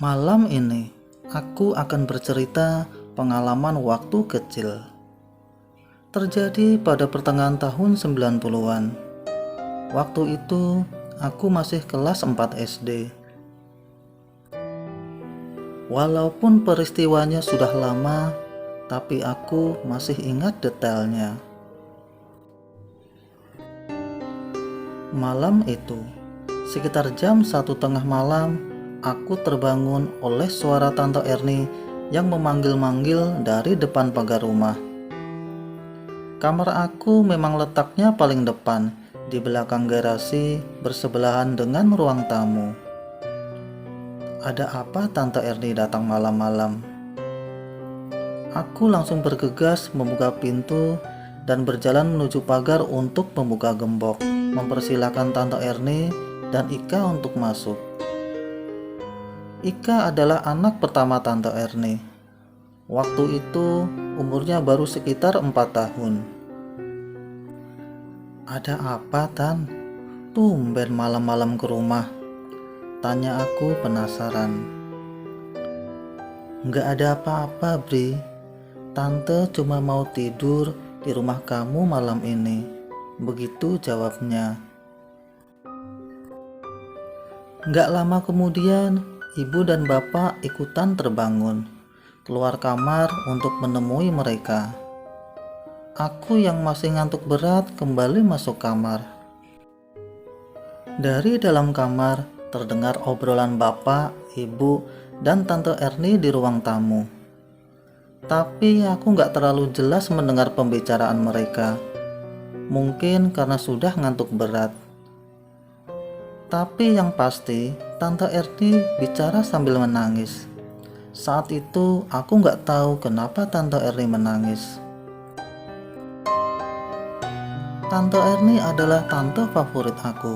Malam ini, aku akan bercerita pengalaman waktu kecil. Terjadi pada pertengahan tahun 90-an. Waktu itu, aku masih kelas 4 SD. Walaupun peristiwanya sudah lama, tapi aku masih ingat detailnya. Malam itu, sekitar jam 1 tengah malam, aku terbangun oleh suara Tante Erni yang memanggil-manggil dari depan pagar rumah. Kamar aku memang letaknya paling depan, di belakang garasi, bersebelahan dengan ruang tamu. Ada apa Tante Erni datang malam-malam? Aku langsung bergegas membuka pintu dan berjalan menuju pagar untuk membuka gembok, mempersilahkan Tante Erni dan Ika untuk masuk. Ika adalah anak pertama Tante Erni. Waktu itu umurnya baru sekitar 4 tahun. Ada apa, Tan? Tumben malam-malam ke rumah, tanya aku penasaran. Nggak ada apa-apa, Bri. Tante cuma mau tidur di rumah kamu malam ini. Begitu jawabnya. Nggak lama kemudian, ibu dan bapak ikutan terbangun, keluar kamar untuk menemui mereka. Aku yang masih ngantuk berat kembali masuk kamar. Dari dalam kamar terdengar obrolan bapak, ibu, dan Tante Erni di ruang tamu. Tapi aku nggak terlalu jelas mendengar pembicaraan mereka. Mungkin karena sudah ngantuk berat. Tapi yang pasti, Tante Erni bicara sambil menangis. Saat itu, aku nggak tahu kenapa Tante Erni menangis. Tante Erni adalah tante favorit aku.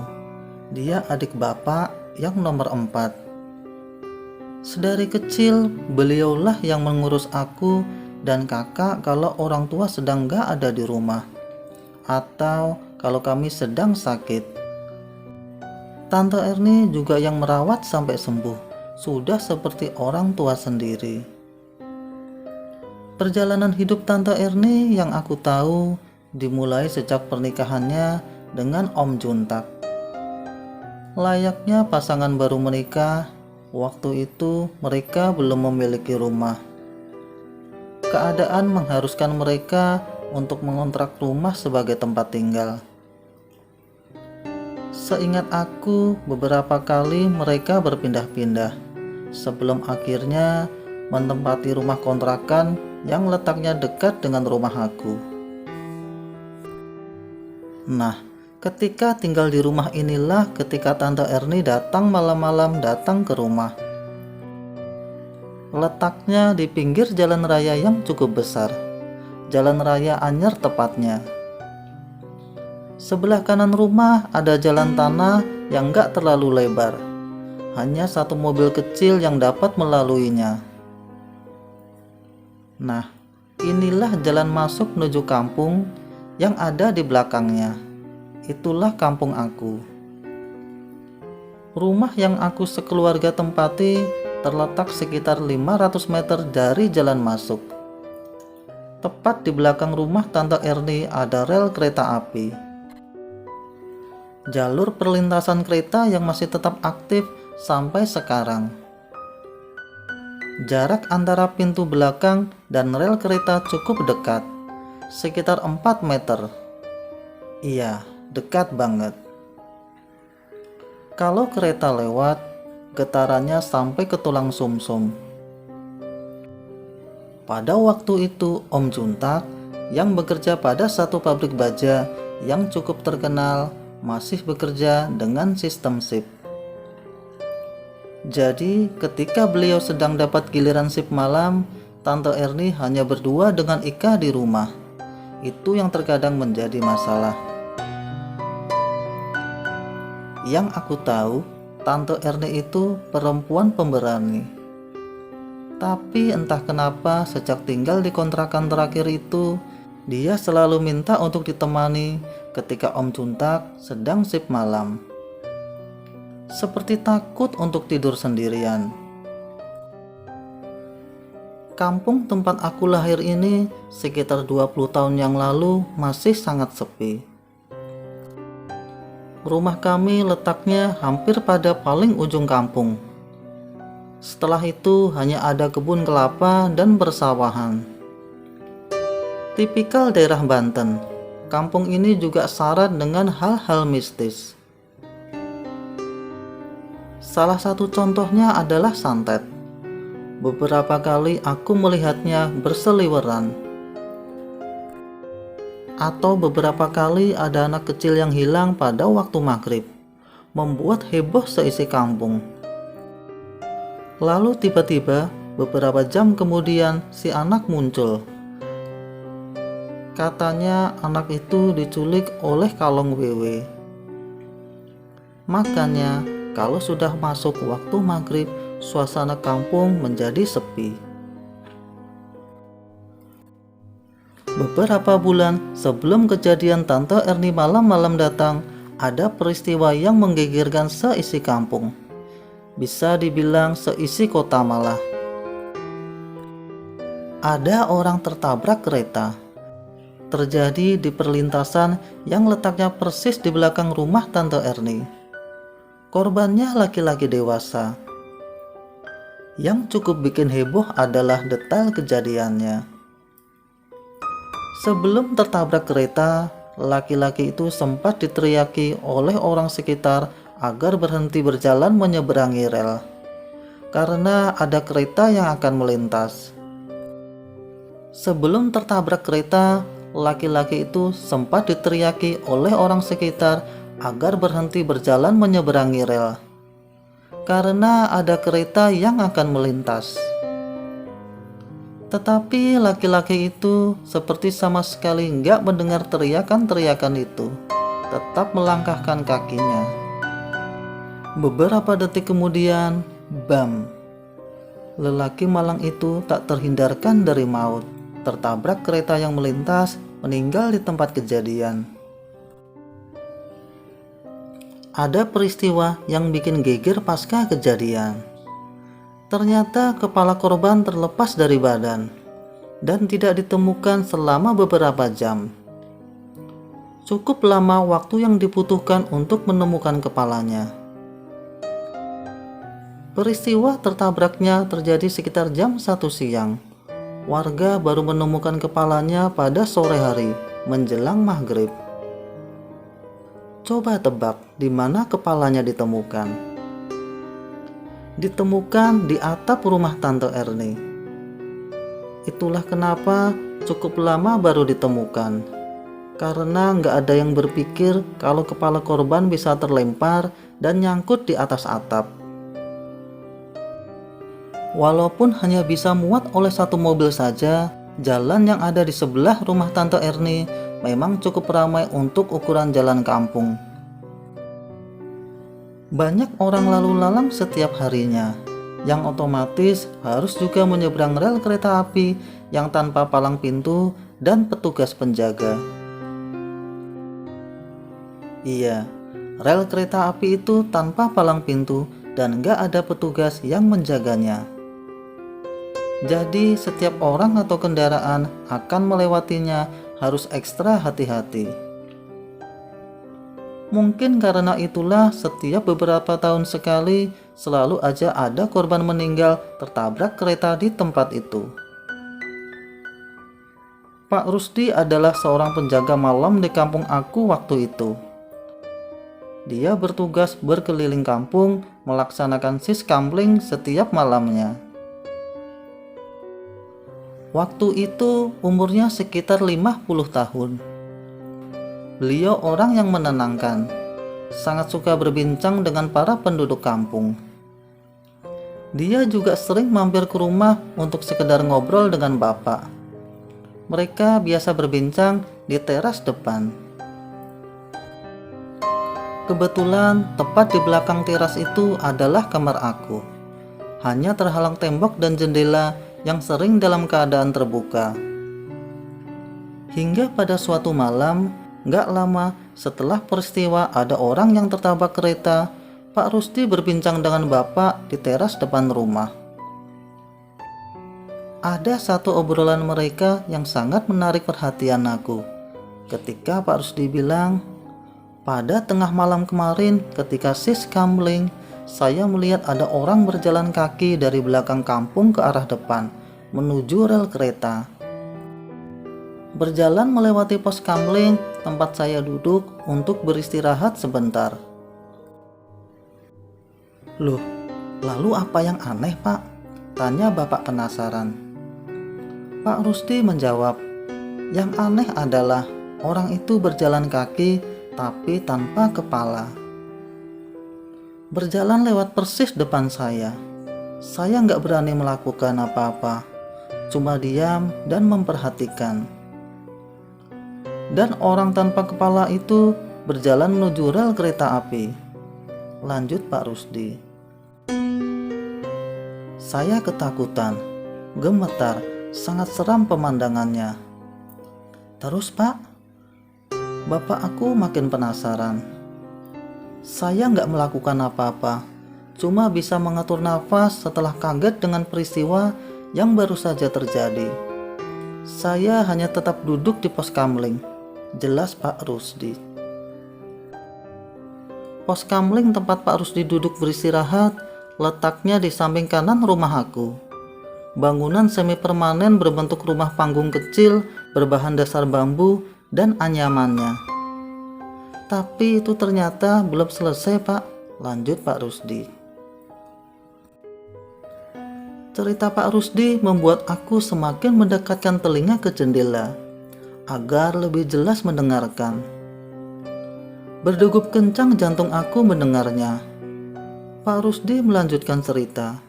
Dia adik bapak yang nomor 4. Sedari kecil, beliaulah yang mengurus aku dan kakak kalau orang tua sedang nggak ada di rumah, atau kalau kami sedang sakit. Tante Erni juga yang merawat sampai sembuh, sudah seperti orang tua sendiri. Perjalanan hidup Tante Erni yang aku tahu dimulai sejak pernikahannya dengan Om Juntak. Layaknya pasangan baru menikah, waktu itu mereka belum memiliki rumah. Keadaan mengharuskan mereka untuk mengontrak rumah sebagai tempat tinggal. Seingat aku, beberapa kali mereka berpindah-pindah sebelum akhirnya menempati rumah kontrakan yang letaknya dekat dengan rumah aku. Nah, ketika tinggal di rumah inilah ketika Tante Erni datang malam-malam datang ke rumah. Letaknya di pinggir jalan raya yang cukup besar, Jalan Raya Anyer tepatnya. Sebelah kanan rumah ada jalan tanah yang gak terlalu lebar. Hanya satu mobil kecil yang dapat melaluinya. Nah, inilah jalan masuk menuju kampung yang ada di belakangnya. Itulah kampung aku. Rumah yang aku sekeluarga tempati terletak sekitar 500 meter dari jalan masuk. Tepat di belakang rumah Tante Erni ada rel kereta api. Jalur perlintasan kereta yang masih tetap aktif sampai sekarang. Jarak antara pintu belakang dan rel kereta cukup dekat, sekitar 4 meter. Iya, dekat banget. Kalau kereta lewat, getarannya sampai ke tulang sumsum. Pada waktu itu, Om Juntak yang bekerja pada satu pabrik baja yang cukup terkenal masih bekerja dengan sistem shift. Jadi, ketika beliau sedang dapat giliran shift malam, Tante Erni hanya berdua dengan Ika di rumah. Itu yang terkadang menjadi masalah. Yang aku tahu, Tante Erni itu perempuan pemberani. Tapi entah kenapa sejak tinggal di kontrakan terakhir itu, dia selalu minta untuk ditemani ketika Om Juntak sedang shift malam. Seperti takut untuk tidur sendirian. Kampung tempat aku lahir ini sekitar 20 tahun yang lalu masih sangat sepi. Rumah kami letaknya hampir pada paling ujung kampung. Setelah itu hanya ada kebun kelapa dan persawahan. Tipikal daerah Banten, kampung ini juga syarat dengan hal-hal mistis. Salah satu contohnya adalah santet. Beberapa kali aku melihatnya berseliweran. Atau beberapa kali ada anak kecil yang hilang pada waktu maghrib, membuat heboh seisi kampung. Lalu tiba-tiba beberapa jam kemudian si anak muncul. Katanya anak itu diculik oleh kalong wewe. Makanya kalau sudah masuk waktu maghrib, suasana kampung menjadi sepi. Beberapa bulan sebelum kejadian Tante Erni malam-malam datang, ada peristiwa yang menggegerkan seisi kampung. Bisa dibilang seisi kota malah. Ada orang tertabrak kereta. Terjadi di perlintasan yang letaknya persis di belakang rumah Tante Erni. Korbannya laki-laki dewasa. Yang cukup bikin heboh adalah detail kejadiannya. Sebelum tertabrak kereta, laki-laki itu sempat diteriaki oleh orang sekitar agar berhenti berjalan menyeberangi rel, karena ada kereta yang akan melintas. Sebelum tertabrak kereta, laki-laki itu sempat diteriaki oleh orang sekitar agar berhenti berjalan menyeberangi rel, karena ada kereta yang akan melintas. Tetapi laki-laki itu seperti sama sekali nggak mendengar teriakan-teriakan itu, tetap melangkahkan kakinya. Beberapa detik kemudian, bam! Lelaki malang itu tak terhindarkan dari maut, tertabrak kereta yang melintas, meninggal di tempat kejadian. Ada peristiwa yang bikin geger pasca kejadian. Ternyata kepala korban terlepas dari badan dan tidak ditemukan selama beberapa jam. Cukup lama waktu yang dibutuhkan untuk menemukan kepalanya. Peristiwa tertabraknya terjadi sekitar jam 1 siang. Warga baru menemukan kepalanya pada sore hari menjelang maghrib. Coba tebak di mana kepalanya ditemukan. Ditemukan di atap rumah Tante Erni. Itulah kenapa cukup lama baru ditemukan. Karena nggak ada yang berpikir kalau kepala korban bisa terlempar dan nyangkut di atas atap. Walaupun hanya bisa muat oleh satu mobil saja, jalan yang ada di sebelah rumah Tante Erni memang cukup ramai untuk ukuran jalan kampung. Banyak orang lalu lalang setiap harinya, yang otomatis harus juga menyeberang rel kereta api yang tanpa palang pintu dan petugas penjaga. Iya, rel kereta api itu tanpa palang pintu dan nggak ada petugas yang menjaganya. Jadi setiap orang atau kendaraan akan melewatinya harus ekstra hati-hati. Mungkin karena itulah setiap beberapa tahun sekali selalu aja ada korban meninggal tertabrak kereta di tempat itu. Pak Rusdi adalah seorang penjaga malam di kampung aku waktu itu. Dia bertugas berkeliling kampung melaksanakan siskambling setiap malamnya. Waktu itu umurnya sekitar 50 tahun. Beliau orang yang menenangkan, sangat suka berbincang dengan para penduduk kampung. Dia juga sering mampir ke rumah untuk sekedar ngobrol dengan bapak. Mereka biasa berbincang di teras depan. Kebetulan tepat di belakang teras itu adalah kamar aku. Hanya terhalang tembok dan jendela yang sering dalam keadaan terbuka. Hingga pada suatu malam, gak lama setelah peristiwa ada orang yang tertabrak kereta, Pak Rusdi berbincang dengan bapak di teras depan rumah. Ada satu obrolan mereka yang sangat menarik perhatian aku. Ketika Pak Rusdi bilang, pada tengah malam kemarin ketika sis kamling, saya melihat ada orang berjalan kaki dari belakang kampung ke arah depan, menuju rel kereta. Berjalan melewati pos kamling tempat saya duduk untuk beristirahat sebentar. Loh, lalu apa yang aneh, Pak? Tanya bapak penasaran. Pak Rusdi menjawab, yang aneh adalah orang itu berjalan kaki tapi tanpa kepala. Berjalan lewat persis depan saya. Saya nggak berani melakukan apa-apa, cuma diam dan memperhatikan. Dan orang tanpa kepala itu berjalan menuju rel kereta api. Lanjut Pak Rusdi. Saya ketakutan, gemetar, sangat seram pemandangannya. Terus Pak, bapak aku makin penasaran. Saya nggak melakukan apa-apa, cuma bisa mengatur nafas setelah kaget dengan peristiwa yang baru saja terjadi. Saya hanya tetap duduk di pos kamling, jelas Pak Rusdi. Pos kamling tempat Pak Rusdi duduk beristirahat letaknya di samping kanan rumah aku. Bangunan semi permanen berbentuk rumah panggung kecil berbahan dasar bambu dan anyamannya. Tapi itu ternyata belum selesai Pak, lanjut Pak Rusdi. Cerita Pak Rusdi membuat aku semakin mendekatkan telinga ke jendela agar lebih jelas mendengarkan. Berdegup kencang jantung aku mendengarnya. Pak Rusdi melanjutkan cerita.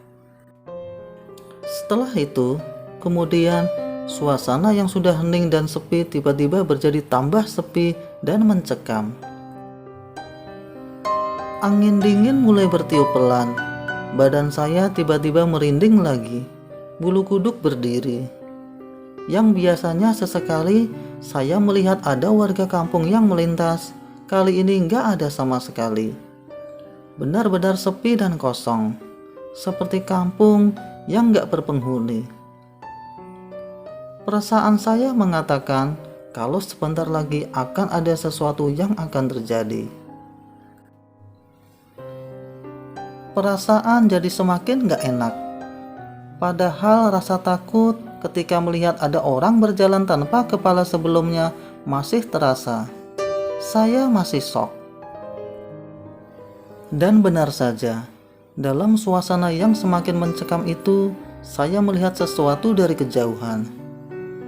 Setelah itu, kemudian suasana yang sudah hening dan sepi tiba-tiba menjadi tambah sepi dan mencekam. Angin dingin mulai bertiup pelan. Badan saya tiba-tiba merinding lagi. Bulu kuduk berdiri. Yang biasanya sesekali saya melihat ada warga kampung yang melintas, kali ini nggak ada sama sekali. Benar-benar sepi dan kosong, seperti kampung yang nggak berpenghuni. Perasaan saya mengatakan kalau sebentar lagi akan ada sesuatu yang akan terjadi. Perasaan jadi semakin nggak enak. Padahal rasa takut ketika melihat ada orang berjalan tanpa kepala sebelumnya masih terasa. Saya masih shock. Dan benar saja, dalam suasana yang semakin mencekam itu, saya melihat sesuatu dari kejauhan.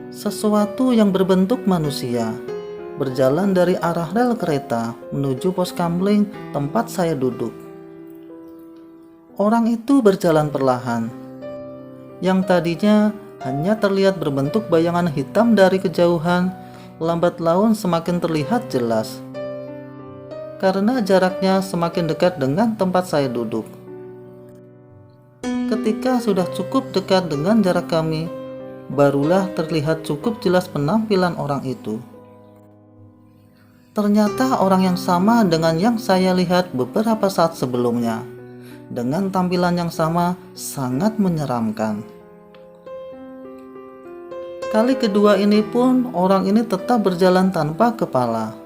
Sesuatu yang berbentuk manusia, berjalan dari arah rel kereta menuju pos kamling tempat saya duduk. Orang itu berjalan perlahan. Yang tadinya hanya terlihat berbentuk bayangan hitam dari kejauhan, lambat laun semakin terlihat jelas. Karena jaraknya semakin dekat dengan tempat saya duduk. Ketika sudah cukup dekat dengan jarak kami, barulah terlihat cukup jelas penampilan orang itu. Ternyata orang yang sama dengan yang saya lihat beberapa saat sebelumnya, dengan tampilan yang sama sangat menyeramkan. Kali kedua ini pun orang ini tetap berjalan tanpa kepala.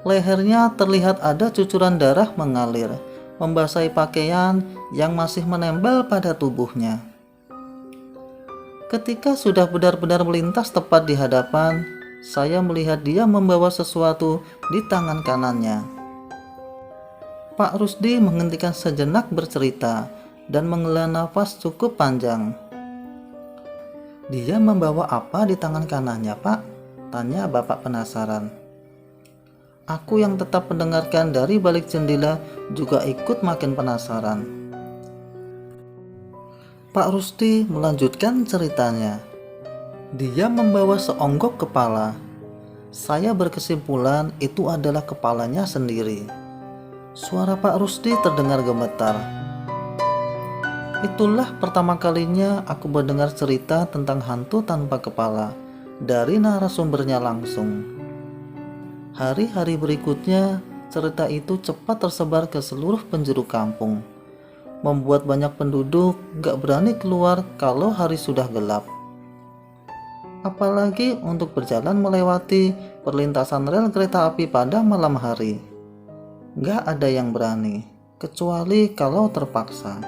Lehernya terlihat ada cucuran darah mengalir, membasahi pakaian yang masih menempel pada tubuhnya. Ketika sudah benar-benar melintas tepat di hadapan, saya melihat dia membawa sesuatu di tangan kanannya. Pak Rusdi menghentikan sejenak bercerita dan menghela nafas cukup panjang. Dia membawa apa di tangan kanannya, Pak? Tanya bapak penasaran. Aku yang tetap mendengarkan dari balik jendela juga ikut makin penasaran. Pak Rusdi melanjutkan ceritanya. Dia membawa seonggok kepala. Saya berkesimpulan itu adalah kepalanya sendiri. Suara Pak Rusdi terdengar gemetar. Itulah pertama kalinya aku mendengar cerita tentang hantu tanpa kepala dari narasumbernya langsung. Hari-hari berikutnya, cerita itu cepat tersebar ke seluruh penjuru kampung, membuat banyak penduduk gak berani keluar kalau hari sudah gelap. apalagi untuk berjalan melewati perlintasan rel kereta api pada malam hari. Gak ada yang berani, kecuali kalau terpaksa.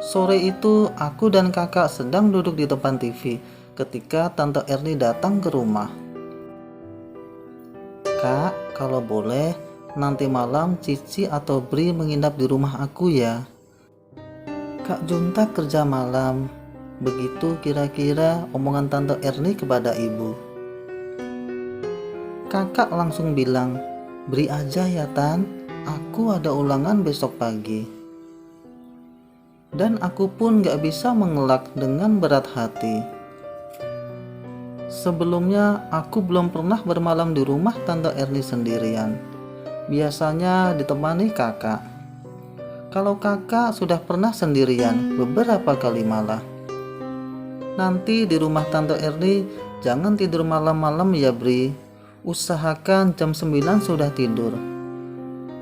Sore itu, aku dan kakak sedang duduk di depan TV ketika Tante Erni datang ke rumah. "Kak, kalau boleh, nanti malam Cici atau Bri menginap di rumah aku ya. Kak Junta kerja malam." Begitu kira-kira omongan Tante Erni kepada ibu. Kakak langsung bilang, "Bri aja ya Tan, aku ada ulangan besok pagi." Dan aku pun gak bisa mengelak dengan berat hati. Sebelumnya aku belum pernah bermalam di rumah Tante Erni sendirian. Biasanya ditemani kakak. Kalau kakak sudah pernah sendirian beberapa kali malah. "Nanti di rumah Tante Erni jangan tidur malam-malam ya Bri. Usahakan jam 9 sudah tidur."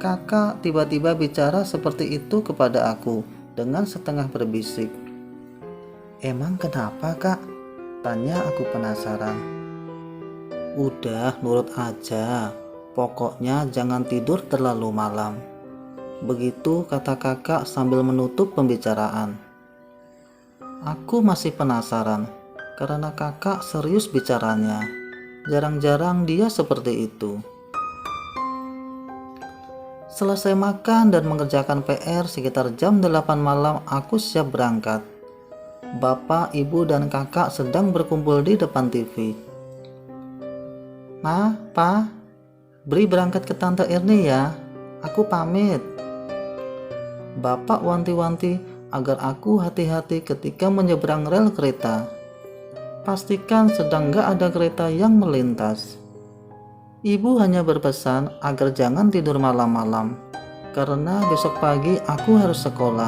Kakak tiba-tiba bicara seperti itu kepada aku dengan setengah berbisik. "Emang kenapa kak?" tanya aku penasaran. "Udah nurut aja, pokoknya jangan tidur terlalu malam." Begitu kata kakak sambil menutup pembicaraan. Aku masih penasaran karena kakak serius bicaranya. Jarang-jarang dia seperti itu. Selesai makan dan mengerjakan PR sekitar jam 8 malam, aku siap berangkat. Bapak, ibu, dan kakak sedang berkumpul di depan TV. "Ma, Pa, Bri berangkat ke Tante Erni ya. Aku pamit." Bapak wanti-wanti agar aku hati-hati ketika menyeberang rel kereta. Pastikan sedang gak ada kereta yang melintas. Ibu hanya berpesan agar jangan tidur malam-malam, karena besok pagi aku harus sekolah.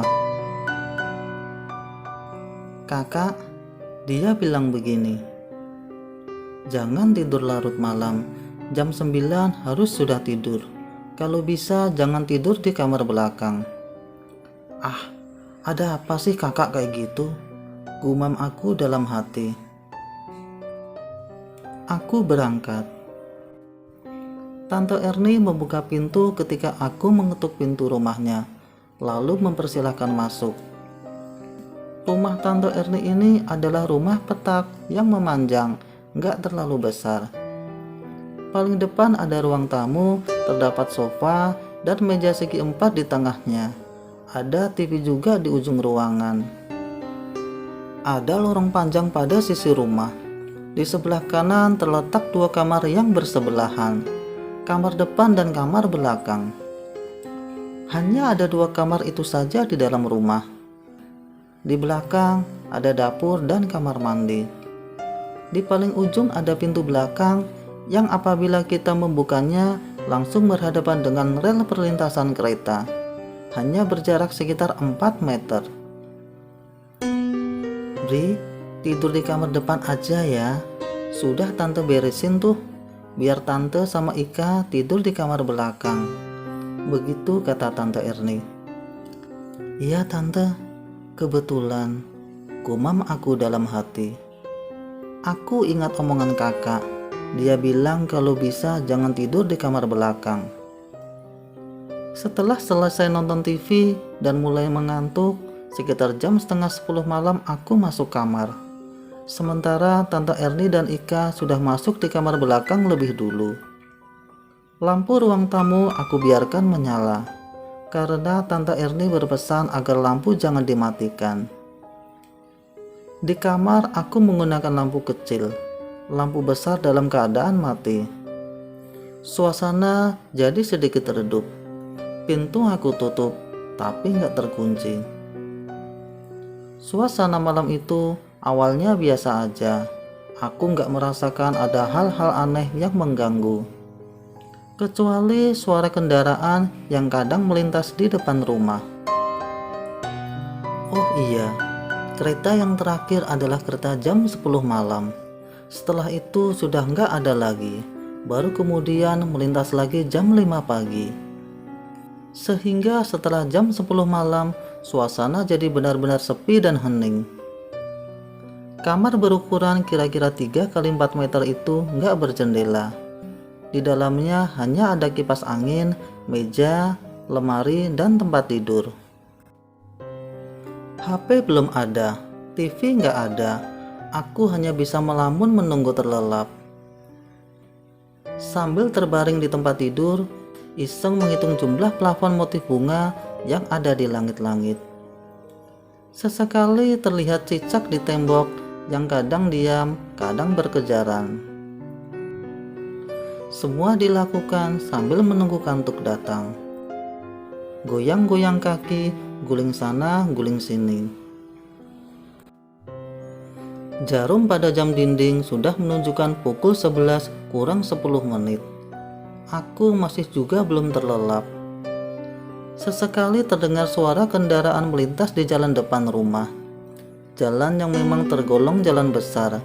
"Kakak," dia bilang begini, "jangan tidur larut malam, jam 9 harus sudah tidur. Kalau bisa jangan tidur di kamar belakang." "Ah, ada apa sih kakak kayak gitu?" gumam aku dalam hati. Aku berangkat. Tante Erni membuka pintu ketika aku mengetuk pintu rumahnya, lalu mempersilahkan masuk. Rumah Tante Erni ini adalah rumah petak yang memanjang, gak terlalu besar. Paling depan ada ruang tamu, terdapat sofa dan meja segi 4 di tengahnya. Ada TV juga di ujung ruangan. Ada lorong panjang pada sisi rumah. Di sebelah kanan terletak 2 kamar yang bersebelahan, kamar depan dan kamar belakang. Hanya ada 2 kamar itu saja di dalam rumah. Di belakang ada dapur dan kamar mandi. Di paling ujung ada pintu belakang yang apabila kita membukanya langsung berhadapan dengan rel perlintasan kereta. Hanya berjarak sekitar 4 meter. "Bri, tidur di kamar depan aja ya. Sudah tante beresin tuh. Biar tante sama Ika tidur di kamar belakang." Begitu kata Tante Erni. "Iya tante, kebetulan," gumam aku dalam hati. Aku ingat omongan kakak. Dia bilang kalau bisa jangan tidur di kamar belakang. Setelah selesai nonton TV dan mulai mengantuk, sekitar jam setengah 10 malam aku masuk kamar. Sementara Tante Erni dan Ika sudah masuk di kamar belakang lebih dulu. Lampu ruang tamu aku biarkan menyala, karena Tante Erni berpesan agar lampu jangan dimatikan. Di kamar aku menggunakan lampu kecil, lampu besar dalam keadaan mati. Suasana jadi sedikit redup. Pintu aku tutup, tapi nggak terkunci. Suasana malam itu awalnya biasa aja. Aku nggak merasakan ada hal-hal aneh yang mengganggu, kecuali suara kendaraan yang kadang melintas di depan rumah. Oh iya, kereta yang terakhir adalah kereta jam 10 malam. Setelah itu sudah nggak ada lagi. Baru kemudian melintas lagi jam 5 pagi. Sehingga setelah jam 10 malam, suasana jadi benar-benar sepi dan hening. Kamar berukuran kira-kira 3 kali 4 meter itu nggak berjendela. Di dalamnya hanya ada kipas angin, meja, lemari, dan tempat tidur. HP belum ada, TV nggak ada. Aku hanya bisa melamun menunggu terlelap. Sambil terbaring di tempat tidur, iseng menghitung jumlah plafon motif bunga yang ada di langit-langit. Sesekali terlihat cicak di tembok yang kadang diam, kadang berkejaran. Semua dilakukan sambil menunggu kantuk datang. Goyang-goyang kaki, guling sana, guling sini. Jarum pada jam dinding sudah menunjukkan pukul 11 kurang 10 menit. Aku masih juga belum terlelap. Sesekali terdengar suara kendaraan melintas di jalan depan rumah. Jalan yang memang tergolong jalan besar,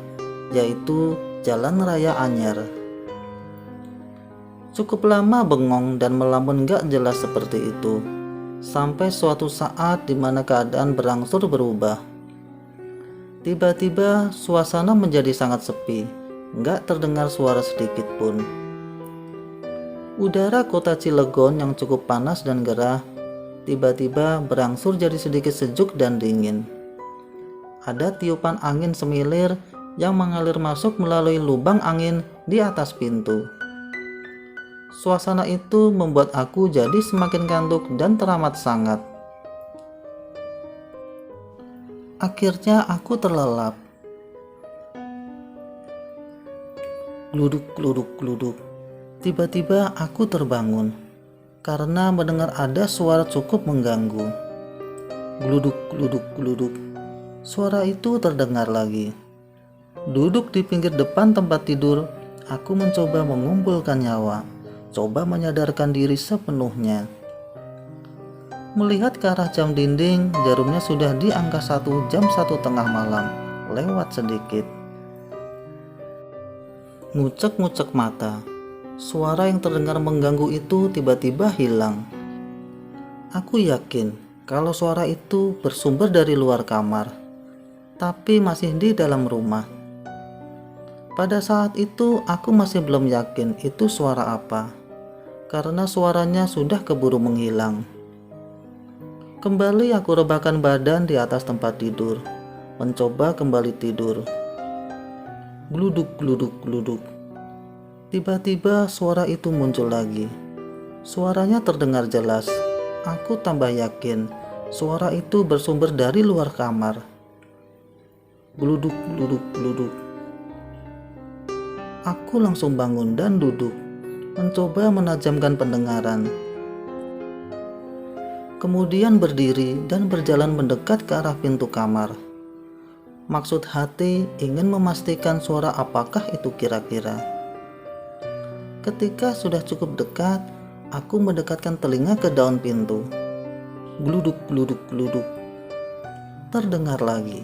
yaitu Jalan Raya Anyar. Cukup lama bengong dan melamun gak jelas seperti itu, sampai suatu saat di mana keadaan berangsur berubah. Tiba-tiba suasana menjadi sangat sepi, gak terdengar suara sedikit pun. Udara kota Cilegon yang cukup panas dan gerah tiba-tiba berangsur jadi sedikit sejuk dan dingin. Ada tiupan angin semilir yang mengalir masuk melalui lubang angin di atas pintu. Suasana itu membuat aku jadi semakin kantuk dan teramat sangat. Akhirnya aku terlelap. Gluduk, gluduk, gluduk. Tiba-tiba aku terbangun karena mendengar ada suara cukup mengganggu. Gluduk, gluduk, gluduk. Suara itu terdengar lagi. Duduk di pinggir depan tempat tidur, aku mencoba mengumpulkan nyawa, coba menyadarkan diri sepenuhnya. Melihat ke arah jam dinding, jarumnya sudah di angka 1 jam 1 tengah malam, lewat sedikit. Ngucek-ngucek mata. Suara yang terdengar mengganggu itu tiba-tiba hilang. Aku yakin kalau suara itu bersumber dari luar kamar, tapi masih di dalam rumah. Pada saat itu aku masih belum yakin itu suara apa, karena suaranya sudah keburu menghilang. Kembali aku rebahkan badan di atas tempat tidur, mencoba kembali tidur. Gluduk, gluduk, gluduk. Tiba-tiba suara itu muncul lagi. Suaranya terdengar jelas. Aku tambah yakin suara itu bersumber dari luar kamar. Gluduk, gluduk, gluduk. Aku langsung bangun dan duduk, mencoba menajamkan pendengaran. Kemudian berdiri dan berjalan mendekat ke arah pintu kamar. Maksud hati ingin memastikan suara apakah itu kira-kira. Ketika sudah cukup dekat, aku mendekatkan telinga ke daun pintu. Gluduk, gluduk, gluduk. Terdengar lagi.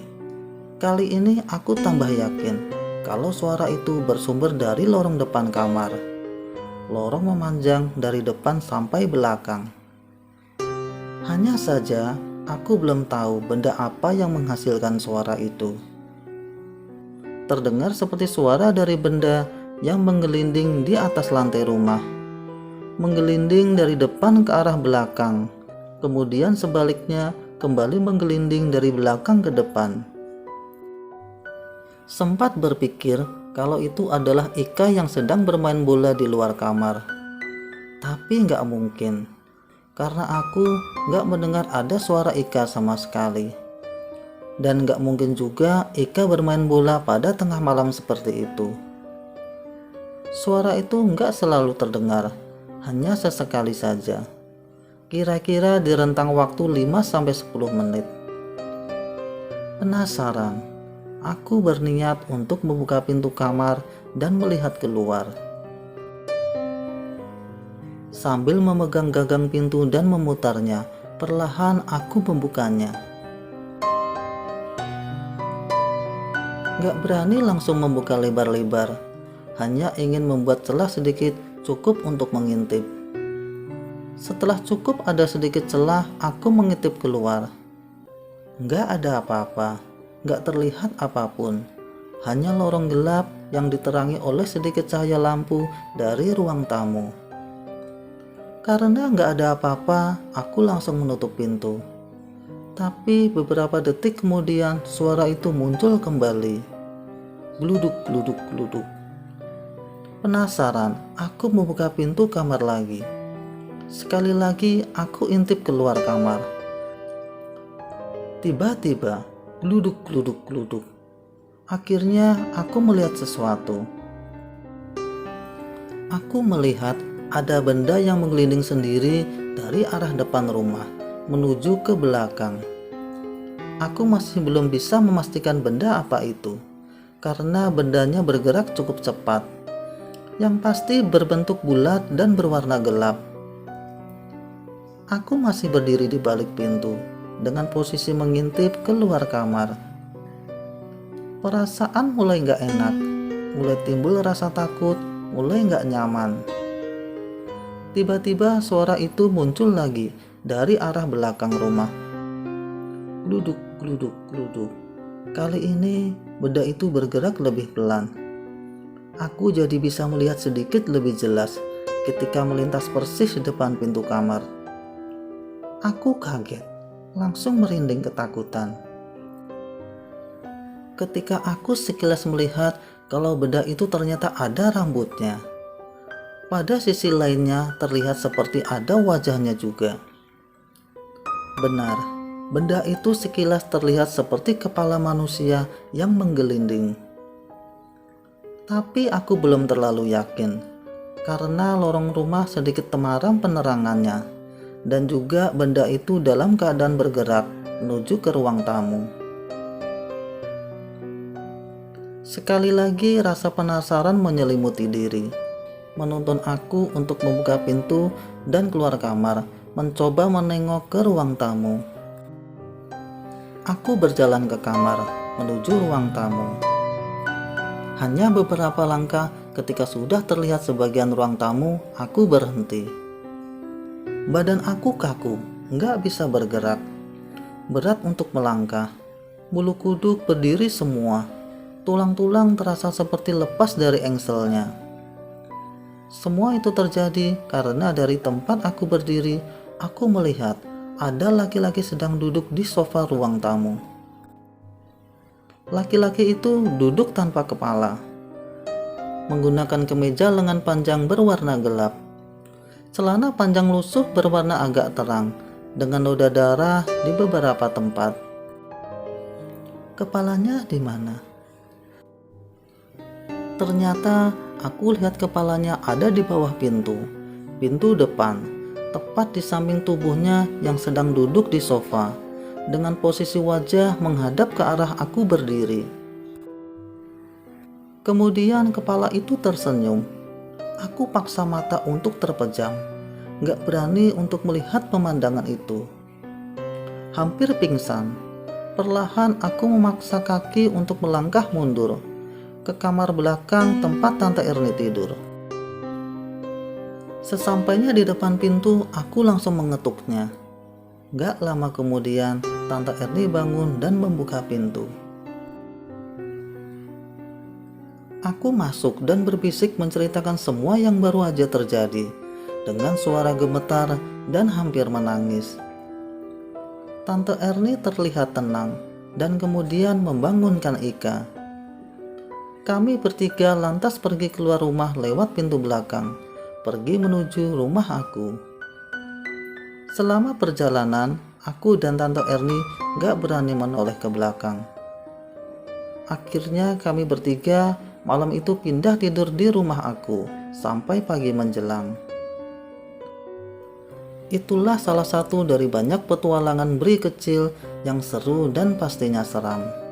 Kali ini aku tambah yakin kalau suara itu bersumber dari lorong depan kamar. Lorong memanjang dari depan sampai belakang. Hanya saja, aku belum tahu benda apa yang menghasilkan suara itu. Terdengar seperti suara dari benda yang menggelinding di atas lantai rumah, menggelinding dari depan ke arah belakang, kemudian sebaliknya kembali menggelinding dari belakang ke depan. Sempat berpikir kalau itu adalah Ika yang sedang bermain bola di luar kamar, tapi nggak mungkin, karena aku nggak mendengar ada suara Ika sama sekali. Dan nggak mungkin juga Ika bermain bola pada tengah malam seperti itu. Suara itu nggak selalu terdengar, hanya sesekali saja. Kira-kira di rentang waktu 5-10 menit. Penasaran, aku berniat untuk membuka pintu kamar dan melihat keluar. Sambil memegang gagang pintu dan memutarnya, perlahan aku membukanya. Gak berani langsung membuka lebar-lebar, hanya ingin membuat celah sedikit cukup untuk mengintip. Setelah cukup ada sedikit celah, aku mengintip keluar. Gak ada apa-apa, Gak terlihat apapun, hanya lorong gelap yang diterangi oleh sedikit cahaya lampu dari ruang tamu. Karena gak ada apa-apa, aku langsung menutup pintu. Tapi beberapa detik kemudian suara itu muncul kembali. Gluduk, gluduk, gluduk. Penasaran, aku membuka pintu kamar lagi. Sekali lagi aku intip keluar kamar. Tiba-tiba, gluduk, gluduk, gluduk. Akhirnya aku melihat sesuatu. Aku melihat ada benda yang menggelinding sendiri dari arah depan rumah menuju ke belakang. Aku masih belum bisa memastikan benda apa itu, karena bendanya bergerak cukup cepat. Yang pasti berbentuk bulat dan berwarna gelap. Aku masih berdiri di balik pintu, dengan posisi mengintip keluar kamar. Perasaan mulai gak enak, mulai timbul rasa takut, mulai gak nyaman. Tiba-tiba suara itu muncul lagi dari arah belakang rumah. Gluduk, gluduk, gluduk. Kali ini benda itu bergerak lebih pelan. Aku jadi bisa melihat sedikit lebih jelas ketika melintas persis di depan pintu kamar. Aku kaget, langsung merinding ketakutan. Ketika aku sekilas melihat kalau benda itu ternyata ada rambutnya. Pada sisi lainnya terlihat seperti ada wajahnya juga. Benar, benda itu sekilas terlihat seperti kepala manusia yang menggelinding. Tapi aku belum terlalu yakin, karena lorong rumah sedikit temaram penerangannya, dan juga benda itu dalam keadaan bergerak menuju ke ruang tamu. Sekali lagi rasa penasaran menyelimuti diri, menuntun aku untuk membuka pintu dan keluar kamar, mencoba menengok ke ruang tamu. Aku berjalan ke kamar, menuju ruang tamu. Hanya beberapa langkah ketika sudah terlihat sebagian ruang tamu, aku berhenti. Badan aku kaku, nggak bisa bergerak. Berat untuk melangkah. Bulu kuduk berdiri semua. Tulang-tulang terasa seperti lepas dari engselnya. Semua itu terjadi karena dari tempat aku berdiri, aku melihat ada laki-laki sedang duduk di sofa ruang tamu. Laki-laki itu duduk tanpa kepala, menggunakan kemeja lengan panjang berwarna gelap, celana panjang lusuh berwarna agak terang, dengan noda darah di beberapa tempat. Kepalanya di mana? Ternyata aku lihat kepalanya ada di bawah pintu depan, tepat di samping tubuhnya yang sedang duduk di sofa, dengan posisi wajah menghadap ke arah aku berdiri. Kemudian kepala itu tersenyum. Aku paksa mata untuk terpejam, gak berani untuk melihat pemandangan itu. Hampir pingsan, perlahan aku memaksa kaki untuk melangkah mundur ke kamar belakang tempat Tante Erni tidur. Sesampainya di depan pintu, aku langsung mengetuknya. Gak lama kemudian, Tante Erni bangun dan membuka pintu. Aku masuk dan berbisik menceritakan semua yang baru aja terjadi, dengan suara gemetar dan hampir menangis. Tante Erni terlihat tenang dan kemudian membangunkan Ika. Kami bertiga lantas pergi keluar rumah lewat pintu belakang, pergi menuju rumah aku. Selama perjalanan, aku dan Tante Erni gak berani menoleh ke belakang. Akhirnya kami bertiga malam itu pindah tidur di rumah aku sampai pagi menjelang. Itulah salah satu dari banyak petualangan Bri kecil yang seru dan pastinya seram.